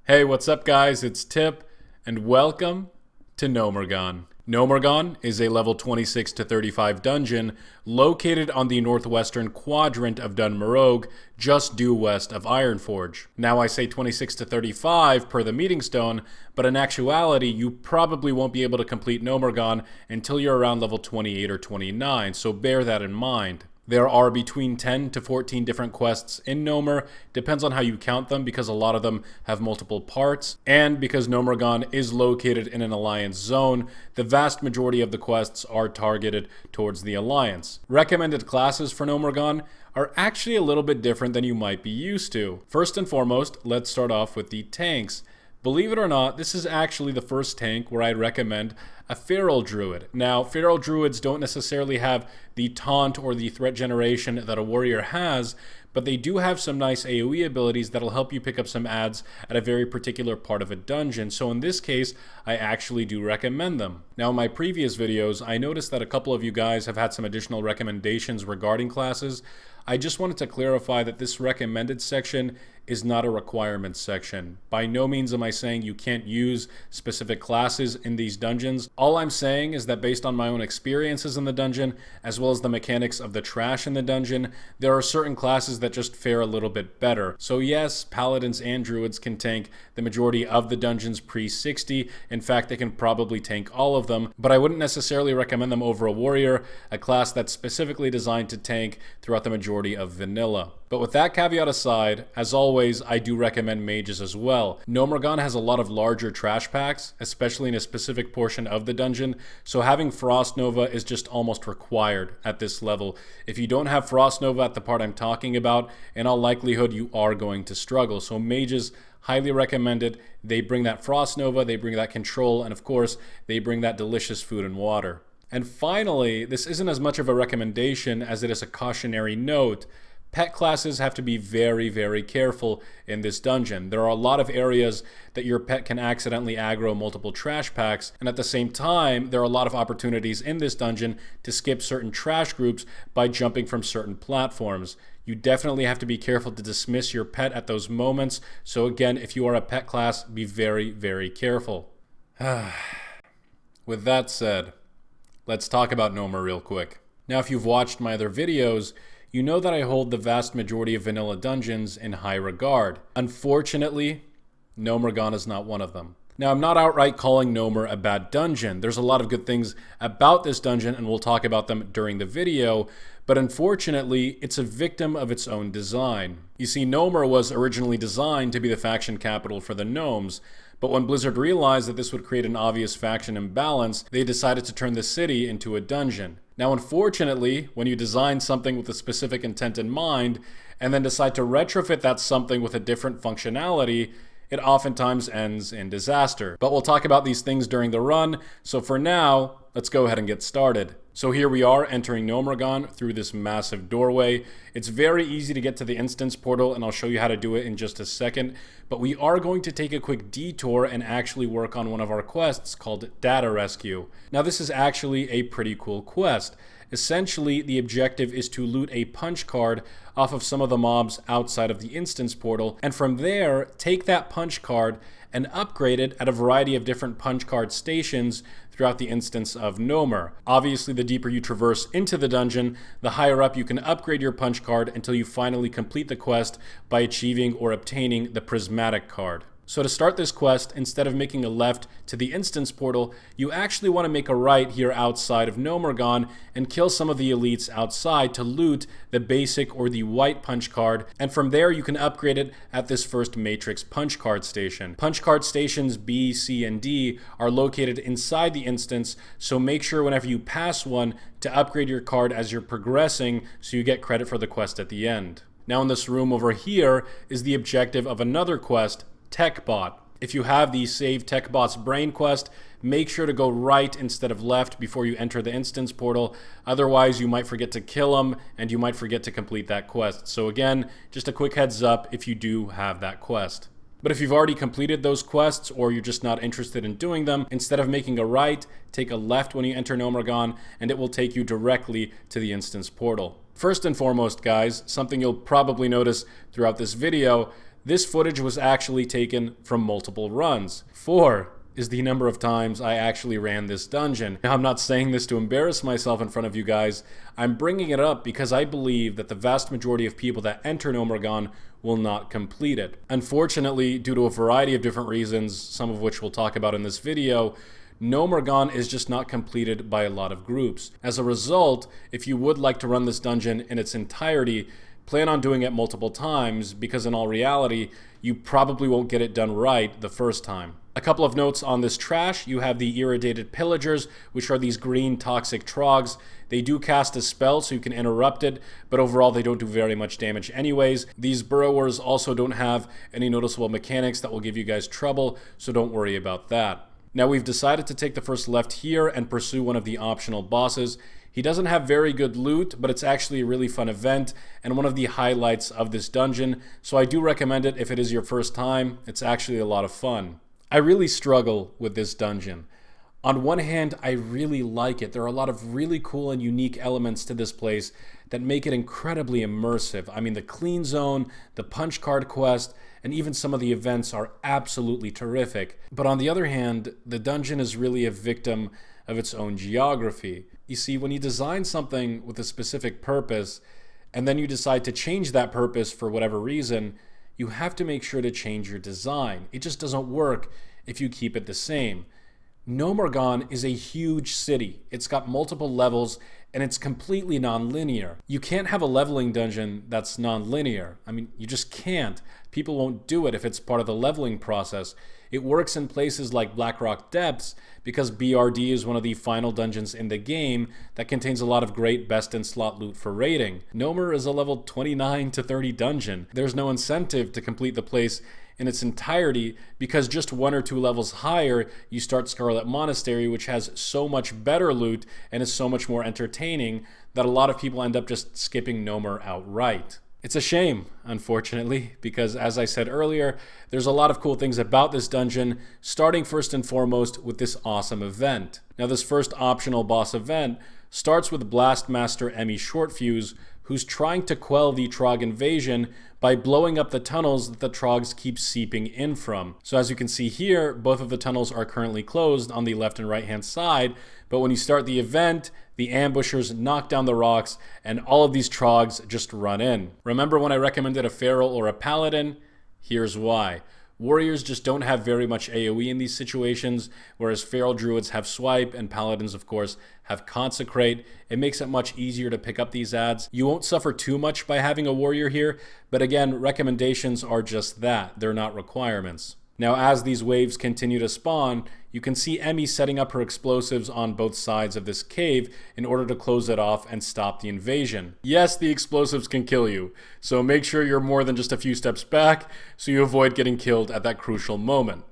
Hey, what's up guys? It's Tip, and welcome to Gnomeregan. Gnomeregan is a level 26 to 35 dungeon located on the northwestern quadrant of Dun Morog, just due west of Ironforge. Now I say 26 to 35 per the meeting stone, but in actuality you probably won't be able to complete Gnomeregan until you're around level 28 or 29, so bear that in mind. There are between 10 to 14 different quests in Gnomer, depends on how you count them because a lot of them have multiple parts, and because Gnomeregan is located in an Alliance zone, the vast majority of the quests are targeted towards the Alliance. Recommended classes for Gnomeregan are actually a little bit different than you might be used to. First and foremost, let's start off with the tanks. Believe it or not, this is actually the first tank where I'd recommend a Feral Druid. Now, Feral Druids don't necessarily have the taunt or the threat generation that a warrior has, but they do have some nice AoE abilities that'll help you pick up some adds at a very particular part of a dungeon. So in this case, I actually do recommend them. Now, in my previous videos, I noticed that a couple of you guys have had some additional recommendations regarding classes. I just wanted to clarify that this recommended section is not a requirement section. By no means am I saying you can't use specific classes in these dungeons. All I'm saying is that based on my own experiences in the dungeon, as well as the mechanics of the trash in the dungeon, there are certain classes that just fare a little bit better. So yes, paladins and druids can tank the majority of the dungeons pre-60. In fact, they can probably tank all of them, but I wouldn't necessarily recommend them over a warrior, a class that's specifically designed to tank throughout the majority of vanilla. But with that caveat aside, as always, I do recommend mages as well. Gnomeregan has a lot of larger trash packs, especially in a specific portion of the dungeon, so having Frost Nova is just almost required at this level. If you don't have Frost Nova at the part I'm talking about, in all likelihood you are going to struggle. So mages, highly recommended. They bring that Frost Nova, they bring that control, and of course, they bring that delicious food and water. And finally, this isn't as much of a recommendation as it is a cautionary note. Pet classes have to be very, very careful in this dungeon. There are a lot of areas that your pet can accidentally aggro multiple trash packs, and at the same time, there are a lot of opportunities in this dungeon to skip certain trash groups by jumping from certain platforms. You definitely have to be careful to dismiss your pet at those moments, so again, if you are a pet class, be very, very careful. With that said, let's talk about Gnomer real quick. Now, if you've watched my other videos, you know that I hold the vast majority of vanilla dungeons in high regard. Unfortunately, Gnomeregan is not one of them. Now, I'm not outright calling Gnomer a bad dungeon. There's a lot of good things about this dungeon, and we'll talk about them during the video, but unfortunately, it's a victim of its own design. You see, Gnomer was originally designed to be the faction capital for the gnomes, but when Blizzard realized that this would create an obvious faction imbalance, they decided to turn the city into a dungeon. Now, unfortunately, when you design something with a specific intent in mind, and then decide to retrofit that something with a different functionality, it oftentimes ends in disaster. But we'll talk about these things during the run, so for now, let's go ahead and get started. So here we are entering Gnomeregan through this massive doorway. It's very easy to get to the instance portal, and I'll show you how to do it in just a second. But we are going to take a quick detour and actually work on one of our quests called Data Rescue. Now this is actually a pretty cool quest. Essentially, the objective is to loot a punch card off of some of the mobs outside of the instance portal, and from there, take that punch card and upgrade it at a variety of different punch card stations throughout the instance of Gnomer. Obviously, the deeper you traverse into the dungeon, the higher up you can upgrade your punch card until you finally complete the quest by achieving or obtaining the prismatic card. So to start this quest, instead of making a left to the instance portal, you actually want to make a right here outside of Gnomeregan and kill some of the elites outside to loot the basic or the white punch card, and from there you can upgrade it at this first matrix punch card station. Punch card stations B, C, and D are located inside the instance, so make sure whenever you pass one to upgrade your card as you're progressing so you get credit for the quest at the end. Now in this room over here is the objective of another quest, TechBot. If you have the Save TechBot's Brain quest, make sure to go right instead of left before you enter the instance portal. Otherwise, you might forget to kill them and you might forget to complete that quest. So again, just a quick heads up if you do have that quest. But if you've already completed those quests or you're just not interested in doing them, instead of making a right, take a left when you enter Gnomeregan and it will take you directly to the instance portal. First and foremost, guys, something you'll probably notice throughout this video, This footage was actually taken from multiple runs. 4 is the number of times I actually ran this dungeon. Now, I'm not saying this to embarrass myself in front of you guys. I'm bringing it up because I believe that the vast majority of people that enter Gnomeregan will not complete it. Unfortunately, due to a variety of different reasons, some of which we'll talk about in this video, Gnomeregan is just not completed by a lot of groups. As a result, if you would like to run this dungeon in its entirety, plan on doing it multiple times, because in all reality, you probably won't get it done right the first time. A couple of notes on this trash. You have the Irradiated Pillagers, which are these green toxic trogs. They do cast a spell, so you can interrupt it, but overall they don't do very much damage anyways. These Burrowers also don't have any noticeable mechanics that will give you guys trouble, so don't worry about that. Now, we've decided to take the first left here and pursue one of the optional bosses. He doesn't have very good loot, but it's actually a really fun event and one of the highlights of this dungeon, so I do recommend it if it is your first time. It's actually a lot of fun. I really struggle with this dungeon. On one hand, I really like it. There are a lot of really cool and unique elements to this place that make it incredibly immersive. I mean, the clean zone, the punch card quest, and even some of the events are absolutely terrific. But on the other hand, the dungeon is really a victim of its own geography. You see, when you design something with a specific purpose, and then you decide to change that purpose for whatever reason, you have to make sure to change your design. It just doesn't work if you keep it the same. Gnomeregan is a huge city. It's got multiple levels, and it's completely non-linear. You can't have a leveling dungeon that's non-linear. I mean, you just can't. People won't do it if it's part of the leveling process. It works in places like Blackrock Depths because BRD is one of the final dungeons in the game that contains a lot of great best-in-slot loot for raiding. Gnomer is a level 29 to 30 dungeon. There's no incentive to complete the place in its entirety because just 1 or 2 levels higher, you start Scarlet Monastery, which has so much better loot and is so much more entertaining that a lot of people end up just skipping Gnomer outright. It's a shame, unfortunately, because as I said earlier, there's a lot of cool things about this dungeon, starting first and foremost with this awesome event. Now, this first optional boss event starts with Blastmaster Emmy Shortfuse, who's trying to quell the Trog invasion by blowing up the tunnels that the Trogs keep seeping in from. So as you can see here, both of the tunnels are currently closed on the left and right hand side, but when you start the event, the ambushers knock down the rocks and all of these Trogs just run in. Remember when I recommended a Feral or a Paladin? Here's why. Warriors just don't have very much AoE in these situations, whereas Feral Druids have Swipe and Paladins, of course, have Consecrate. It makes it much easier to pick up these adds. You won't suffer too much by having a Warrior here, but again, recommendations are just that. They're not requirements. Now, as these waves continue to spawn, you can see Emmy setting up her explosives on both sides of this cave in order to close it off and stop the invasion. Yes, the explosives can kill you, so make sure you're more than just a few steps back so you avoid getting killed at that crucial moment.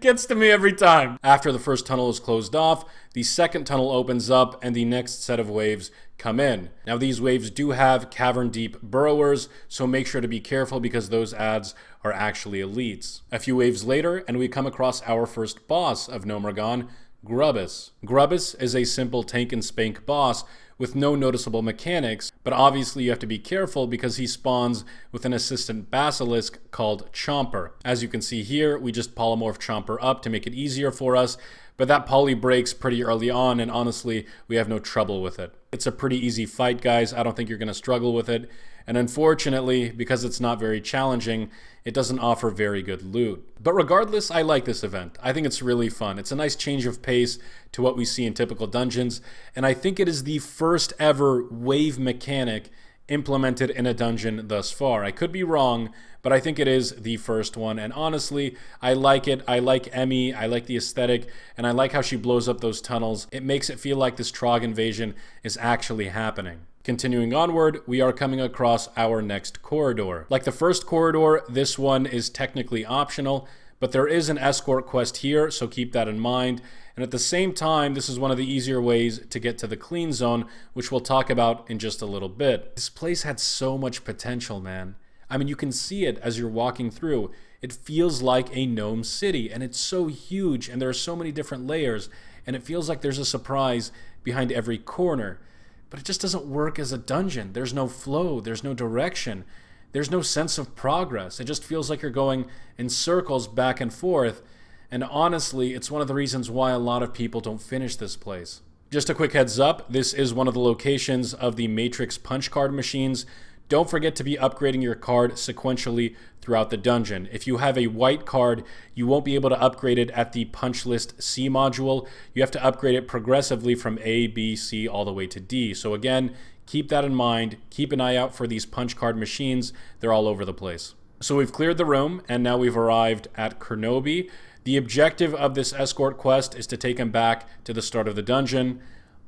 Gets to me every time. After the first tunnel is closed off, the second tunnel opens up and the next set of waves come in. Now, these waves do have cavern deep burrowers, so make sure to be careful because those adds are actually elites. A few waves later, and we come across our first boss of Gnomeregan, Grubbis. Grubbis is a simple tank and spank boss with no noticeable mechanics, but obviously you have to be careful because he spawns with an assistant basilisk called Chomper. As you can see here, we just polymorph Chomper up to make it easier for us, but that poly breaks pretty early on, and honestly, we have no trouble with it. It's a pretty easy fight, guys. I don't think you're going to struggle with it. And unfortunately, because it's not very challenging, it doesn't offer very good loot. But regardless, I like this event. I think it's really fun. It's a nice change of pace to what we see in typical dungeons, and I think it is the first ever wave mechanic implemented in a dungeon thus far. I could be wrong, but I think it is the first one, and honestly, I like it. I like Emmy, I like the aesthetic, and I like how she blows up those tunnels. It makes it feel like this Trog invasion is actually happening. Continuing onward, we are coming across our next corridor. Like the first corridor, this one is technically optional, but there is an escort quest here, so keep that in mind. And at the same time, this is one of the easier ways to get to the clean zone, which we'll talk about in just a little bit. This place had so much potential, man. I mean, you can see it as you're walking through. It feels like a Gnome City, and it's so huge, and there are so many different layers, and it feels like there's a surprise behind every corner. But it just doesn't work as a dungeon. There's no flow, there's no direction. there's no sense of progress. It just feels like you're going in circles back and forth. And honestly, it's one of the reasons why a lot of people don't finish this place. Just a quick heads up, this is one of the locations of the Matrix punch card machines. Don't forget to be upgrading your card sequentially throughout the dungeon. If you have a white card, you won't be able to upgrade it at the punch list C module. You have to upgrade it progressively from A, B, C, all the way to D. So again, keep that in mind. Keep an eye out for these punch card machines. They're all over the place. So we've cleared the room, and now we've arrived at Kenobi. The objective of this escort quest is to take him back to the start of the dungeon.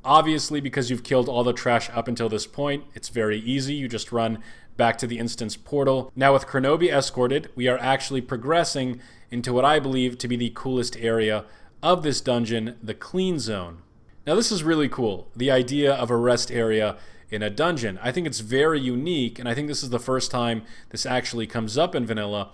Obviously, because you've killed all the trash up until this point, it's very easy. You just run back to the instance portal. Now with Kenobi escorted, we are actually progressing into what I believe to be the coolest area of this dungeon, the clean zone. Now this is really cool, the idea of a rest area in a dungeon. I think it's very unique, and I think this is the first time this actually comes up in vanilla.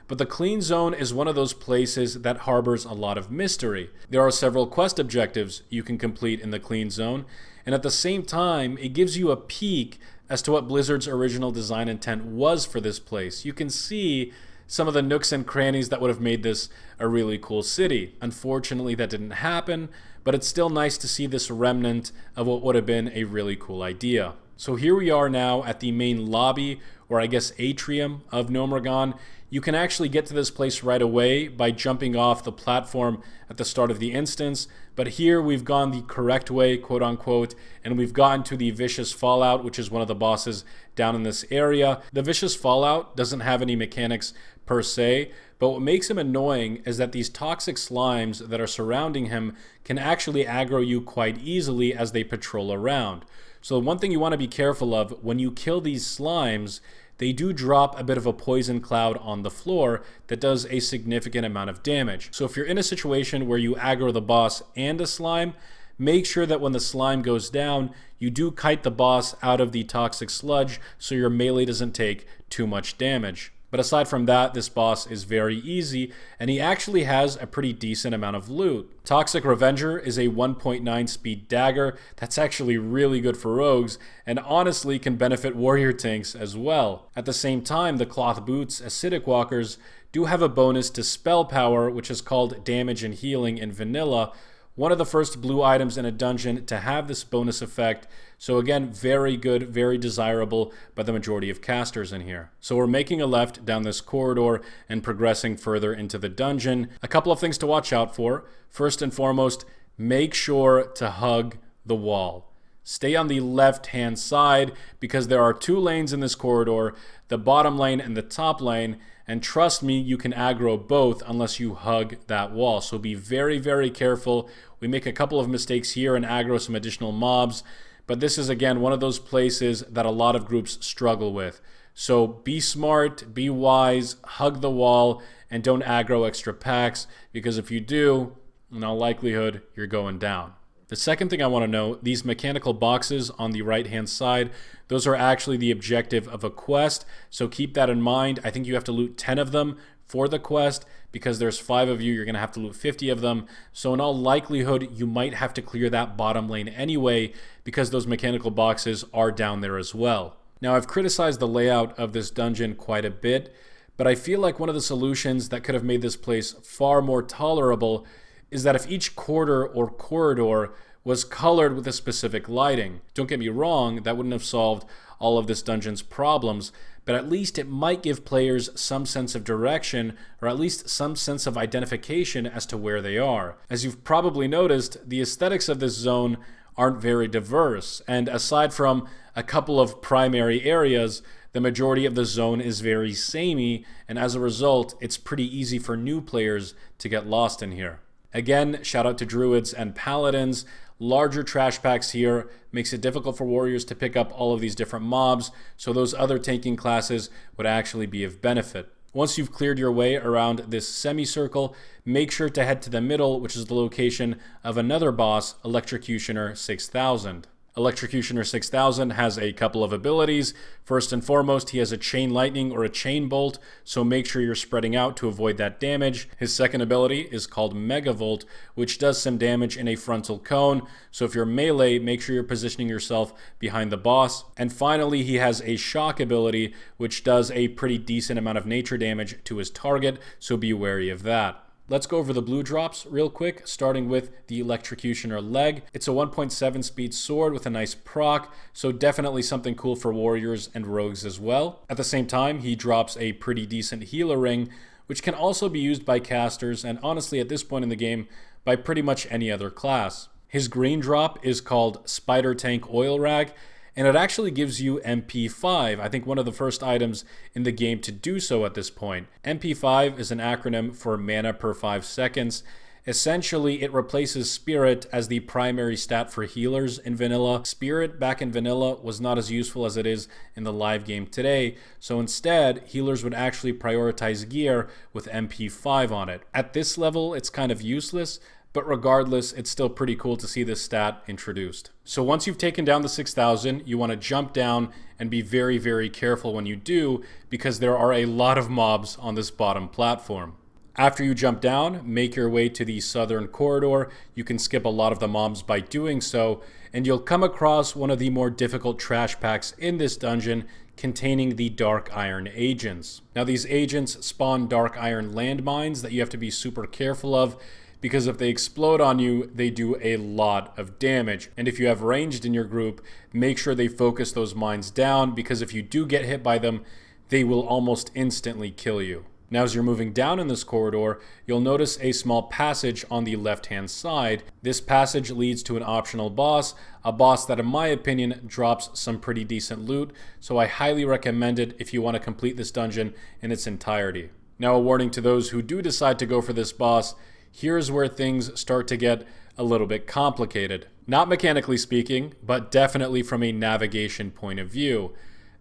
But the clean zone is one of those places that harbors a lot of mystery. There are several quest objectives you can complete in the clean zone, and at the same time, it gives you a peek as to what Blizzard's original design intent was for this place. You can see some of the nooks and crannies that would have made this a really cool city. Unfortunately, that didn't happen, but it's still nice to see this remnant of what would have been a really cool idea. So here we are now at the main lobby, or I guess atrium of Gnomeregan. You can actually get to this place right away by jumping off the platform at the start of the instance, but here we've gone the correct way, quote unquote, and we've gotten to the Viscous Fallout, which is one of the bosses down in this area. The Viscous Fallout doesn't have any mechanics per se, but what makes him annoying is that these toxic slimes that are surrounding him can actually aggro you quite easily as they patrol around. So one thing you want to be careful of when you kill these slimes, they do drop a bit of a poison cloud on the floor that does a significant amount of damage. So if you're in a situation where you aggro the boss and a slime, make sure that when the slime goes down, you do kite the boss out of the toxic sludge so your melee doesn't take too much damage. But aside from that, this boss is very easy, and he actually has a pretty decent amount of loot. Toxic Revenger is a 1.9 speed dagger that's actually really good for rogues, and honestly can benefit warrior tanks as well. At the same time, the Cloth Boots, Acidic Walkers, do have a bonus to spell power, which is called damage and healing in vanilla. One of the first blue items in a dungeon to have this bonus effect. So again, very good, very desirable by the majority of casters in here. So we're making a left down this corridor and progressing further into the dungeon. A couple of things to watch out for. First and foremost, make sure to hug the wall. Stay on the left-hand side because there are two lanes in this corridor, the bottom lane and the top lane, and trust me, you can aggro both unless you hug that wall. So be very, very careful. We make a couple of mistakes here and aggro some additional mobs, but this is again one of those places that a lot of groups struggle with. So be smart, be wise, hug the wall, and don't aggro extra packs, because if you do, in all likelihood, you're going down. The second thing I want to know, these mechanical boxes on the right-hand side, those are actually the objective of a quest, so keep that in mind. I think you have to loot 10 of them for the quest. Because there's 5 of you, you're going to have to loot 50 of them. So in all likelihood, you might have to clear that bottom lane anyway, because those mechanical boxes are down there as well. Now, I've criticized the layout of this dungeon quite a bit, but I feel like one of the solutions that could have made this place far more tolerable is that if each quarter or corridor was colored with a specific lighting. Don't get me wrong, that wouldn't have solved all of this dungeon's problems, but at least it might give players some sense of direction, or at least some sense of identification as to where they are. As you've probably noticed, the aesthetics of this zone aren't very diverse, and aside from a couple of primary areas, the majority of the zone is very samey, and as a result, it's pretty easy for new players to get lost in here. Again, shout out to druids and paladins. Larger trash packs here makes it difficult for warriors to pick up all of these different mobs, so those other tanking classes would actually be of benefit. Once you've cleared your way around this semicircle, make sure to head to the middle, which is the location of another boss, Electrocutioner 6000. Electrocutioner 6000 has a couple of abilities. First and foremost, he has a chain lightning or a chain bolt, so make sure you're spreading out to avoid that damage. His second ability is called Megavolt, which does some damage in a frontal cone, so if you're melee, make sure you're positioning yourself behind the boss. And finally, he has a shock ability, which does a pretty decent amount of nature damage to his target, so be wary of that. Let's go over the blue drops real quick, starting with the Electrocutioner leg. It's a 1.7 speed sword with a nice proc, so definitely something cool for warriors and rogues as well. At the same time, he drops a pretty decent healer ring, which can also be used by casters, and honestly at this point in the game, by pretty much any other class. His green drop is called Spider Tank Oil Rag, and it actually gives you MP5, I think one of the first items in the game to do so at this point. MP5 is an acronym for mana per 5 seconds. Essentially, it replaces Spirit as the primary stat for healers in vanilla. Spirit back in vanilla was not as useful as it is in the live game today, so instead, healers would actually prioritize gear with MP5 on it. At this level, it's kind of useless, but regardless, it's still pretty cool to see this stat introduced. So once you've taken down the 6000, you want to jump down and be very, very careful when you do, because there are a lot of mobs on this bottom platform. After you jump down, make your way to the southern corridor. You can skip a lot of the mobs by doing so, and you'll come across one of the more difficult trash packs in this dungeon, containing the Dark Iron agents. Now these agents spawn Dark Iron landmines that you have to be super careful of, because if they explode on you, they do a lot of damage. And if you have ranged in your group, make sure they focus those mines down, because if you do get hit by them, they will almost instantly kill you. Now as you're moving down in this corridor, you'll notice a small passage on the left-hand side. This passage leads to an optional boss, a boss that in my opinion drops some pretty decent loot, so I highly recommend it if you want to complete this dungeon in its entirety. Now a warning to those who do decide to go for this boss: here's where things start to get a little bit complicated. Not mechanically speaking, but definitely from a navigation point of view.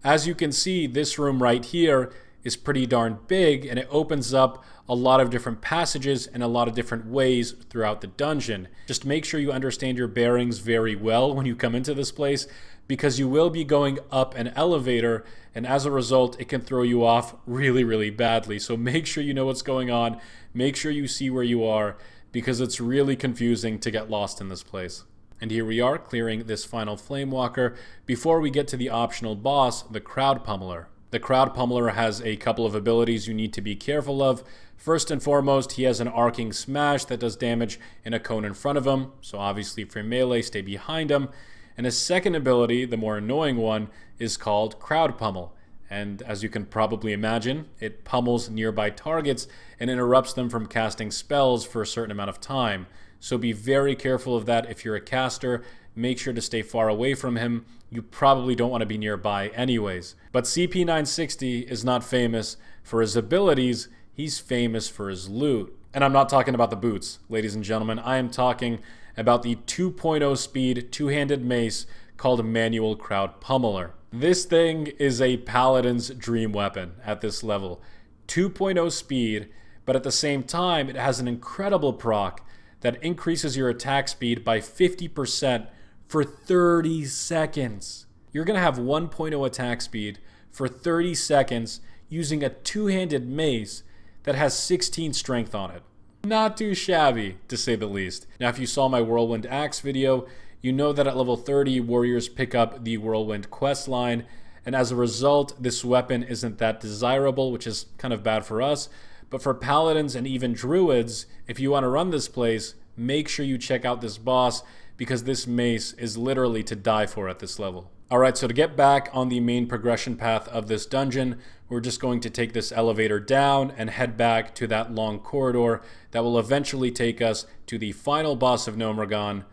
As you can see, this room right here is pretty darn big, and it opens up a lot of different passages and a lot of different ways throughout the dungeon. Just make sure you understand your bearings very well when you come into this place, because you will be going up an elevator, and as a result, it can throw you off really, really badly. So make sure you know what's going on, make sure you see where you are, because it's really confusing to get lost in this place. And here we are, clearing this final Flame Walker, before we get to the optional boss, the Crowd Pummeler. The Crowd Pummeler has a couple of abilities you need to be careful of. First and foremost, he has an arcing smash that does damage in a cone in front of him, so obviously for melee, stay behind him. And his second ability, the more annoying one, is called Crowd Pummel. And as you can probably imagine, it pummels nearby targets and interrupts them from casting spells for a certain amount of time. So be very careful of that if you're a caster. Make sure to stay far away from him. You probably don't want to be nearby anyways. But CP960 is not famous for his abilities, he's famous for his loot. And I'm not talking about the boots, ladies and gentlemen. I am talking about the 2.0 speed two-handed mace called Manual Crowd Pummeler. This thing is a paladin's dream weapon at this level. 2.0 speed, but at the same time, it has an incredible proc that increases your attack speed by 50% for 30 seconds. You're going to have 1.0 attack speed for 30 seconds using a two-handed mace that has 16 strength on it. Not too shabby, to say the least. Now, if you saw my Whirlwind Axe video, you know that at level 30, warriors pick up the Whirlwind quest line, and as a result, this weapon isn't that desirable, which is kind of bad for us. But for paladins and even druids, if you want to run this place, make sure you check out this boss, because this mace is literally to die for at this level. Alright, so to get back on the main progression path of this dungeon, we're just going to take this elevator down and head back to that long corridor that will eventually take us to the final boss of Gnomeregan,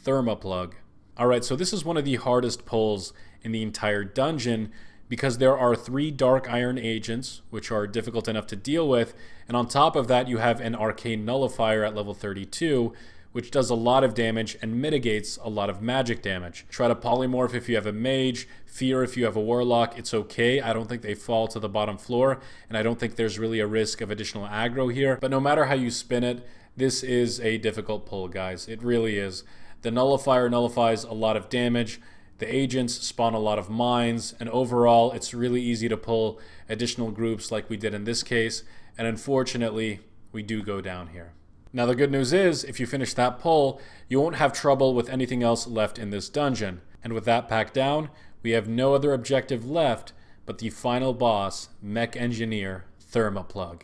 Thermaplugg. Alright, so this is one of the hardest pulls in the entire dungeon, because there are 3 Dark Iron agents, which are difficult enough to deal with, and on top of that you have an Arcane Nullifier at level 32, which does a lot of damage and mitigates a lot of magic damage. Try to polymorph if you have a mage, fear if you have a warlock, it's okay. I don't think they fall to the bottom floor, and I don't think there's really a risk of additional aggro here. But no matter how you spin it, this is a difficult pull, guys. It really is. The Nullifier nullifies a lot of damage, The agents spawn a lot of mines, and overall it's really easy to pull additional groups like we did in this case, and unfortunately we do go down here. Now the good news is, if you finish that pull, you won't have trouble with anything else left in this dungeon. And with that pack down, we have no other objective left but the final boss, Mekgineer Thermaplugg.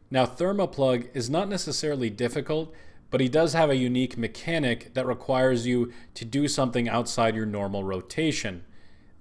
Now Thermaplugg is not necessarily difficult, but he does have a unique mechanic that requires you to do something outside your normal rotation.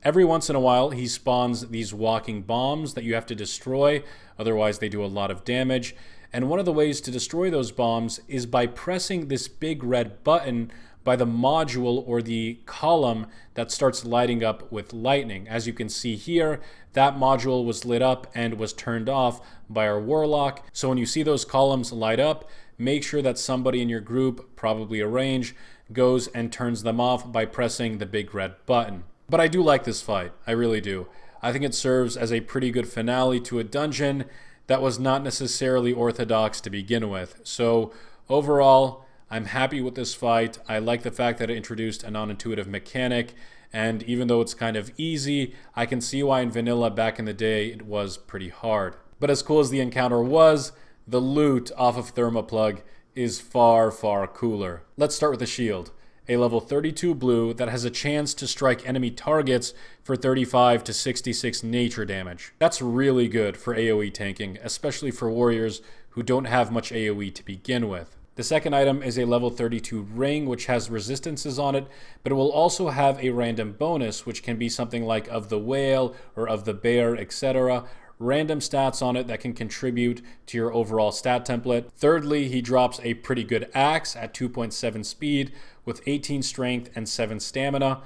Every once in a while, he spawns these walking bombs that you have to destroy, otherwise they do a lot of damage. And one of the ways to destroy those bombs is by pressing this big red button by the module or the column that starts lighting up with lightning. As you can see here, that module was lit up and was turned off by our warlock. So when you see those columns light up, make sure that somebody in your group, probably a range, goes and turns them off by pressing the big red button. But I do like this fight, I really do. I think it serves as a pretty good finale to a dungeon that was not necessarily orthodox to begin with. So overall, I'm happy with this fight. I like the fact that it introduced a non-intuitive mechanic, and even though it's kind of easy, I can see why in vanilla back in the day it was pretty hard. But as cool as the encounter was, the loot off of Thermaplugg is far, far cooler. Let's start with the shield. A level 32 blue that has a chance to strike enemy targets for 35 to 66 nature damage. That's really good for AoE tanking, especially for warriors who don't have much AoE to begin with. The second item is a level 32 ring, which has resistances on it, but it will also have a random bonus, which can be something like of the whale or of the bear, etc. Random stats on it that can contribute to your overall stat template. Thirdly, he drops a pretty good axe at 2.7 speed with 18 strength and 7 stamina.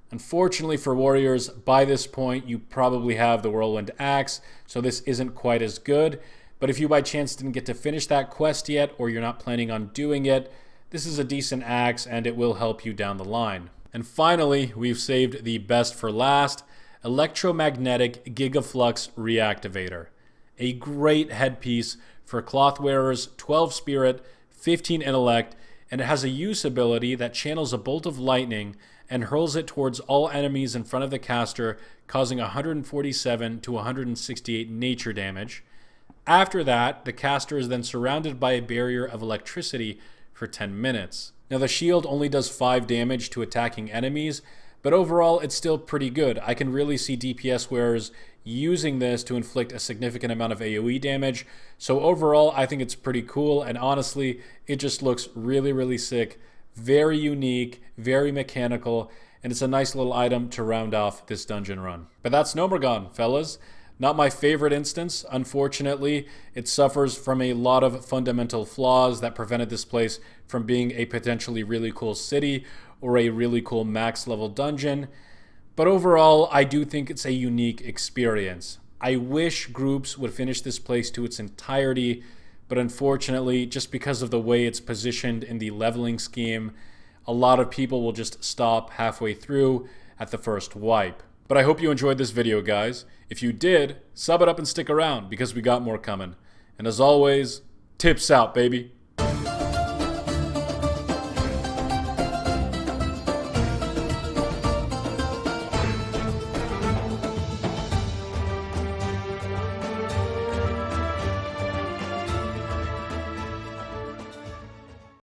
Unfortunately for warriors, by this point you probably have the whirlwind axe, so this isn't quite as good. But if you by chance didn't get to finish that quest yet, or you're not planning on doing it, this is a decent axe and it will help you down the line. And finally, we've saved the best for last, Electromagnetic Gigaflux Reactivator. A great headpiece for cloth wearers, 12 spirit, 15 intellect, and it has a use ability that channels a bolt of lightning and hurls it towards all enemies in front of the caster, causing 147 to 168 nature damage. After that, the caster is then surrounded by a barrier of electricity for 10 minutes. Now the shield only does 5 damage to attacking enemies, but overall it's still pretty good. I can really see DPS wearers using this to inflict a significant amount of AoE damage. So overall, I think it's pretty cool, and honestly, it just looks really, really sick. Very unique, very mechanical, and it's a nice little item to round off this dungeon run. But that's Gnomeregan, fellas. Not my favorite instance, unfortunately. It suffers from a lot of fundamental flaws that prevented this place from being a potentially really cool city or a really cool max level dungeon. But overall, I do think it's a unique experience. I wish groups would finish this place to its entirety, but unfortunately, just because of the way it's positioned in the leveling scheme, a lot of people will just stop halfway through at the first wipe. But I hope you enjoyed this video, guys. If you did, sub it up and stick around because we got more coming. And as always, tips out, baby.